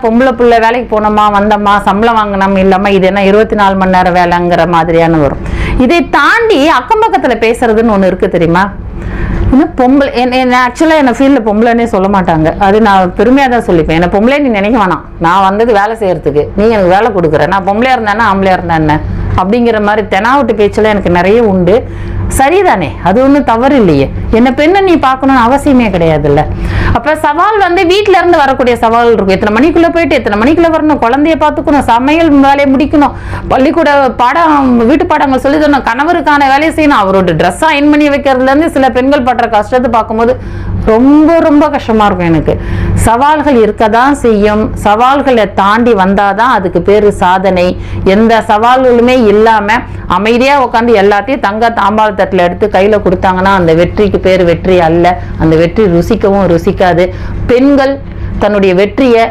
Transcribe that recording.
பொம்பளை பிள்ளை வேலைக்கு போனோமா வந்தோமா சம்பளம் வாங்கினோம் இல்லாம இது என்ன 24 மணி நேரம் வேலைங்கிற மாதிரியான வரும். இதை தாண்டி அக்கம் பக்கத்துல பேசுறதுன்னு ஒண்ணு இருக்கு தெரியுமா? இன்னும் பொம்பளை ஆக்சுவலா என்ன ஃபீல்ட்ல பொம்பளைன்னே சொல்ல மாட்டாங்க. அது நான் பெருமையா தான் சொல்லிப்பேன். என்ன பொம்பளை நீ நினைக்க வேணாம், நான் வந்தது வேலை செய்யறதுக்கு, நீ எனக்கு வேலை கொடுக்குற, நான் பொம்பளையா இருந்தானே ஆம்பளையா இருந்தா என்ன அப்படிங்கிற மாதிரி தெனாவட்டு பேச்செல்லாம் எனக்கு நிறைய உண்டு. சரிதானே, அது ஒன்றும் தவறு இல்லையே. என்ன பெண்ணை நீ பார்க்கணும்னு அவசியமே கிடையாதுல்ல. அப்ப சவால் வீட்டுல இருந்து வரக்கூடிய சவால் இருக்கும். எத்தனை மணிக்குள்ள போயிட்டு எத்தனை மணிக்குள்ள வரணும், குழந்தைய பார்த்துக்கணும், சமையல் வேலையை முடிக்கணும், பள்ளிக்கூட பாடம் வீட்டு பாடங்கள் சொல்லி தரணும், கணவருக்கான வேலையை செய்யணும், அவரோட ட்ரெஸ் அயன் பண்ணி வைக்கிறதுல இருந்து சில பெண்கள் படுற கஷ்டத்தை பார்க்கும்போது ரொம்ப ரொம்ப கஷ்டமா இருக்கும் எனக்கு. சவால்கள் இருக்கதான் செய்யும். சவால்களை தாண்டி வந்தாதான் அதுக்கு பேரு சாதனை. எந்த சவால்களுமே இல்லாம அமைதியா உட்காந்து எல்லாத்தையும் தங்க தாம்பாள தட்டுல எடுத்து கையில கொடுத்தாங்கன்னா அந்த வெற்றிக்கு பேர் வெற்றி அல்ல. அந்த வெற்றி ருசிக்கவும் ருசிக்காது. பெண்கள் தன்னுடைய வெற்றியை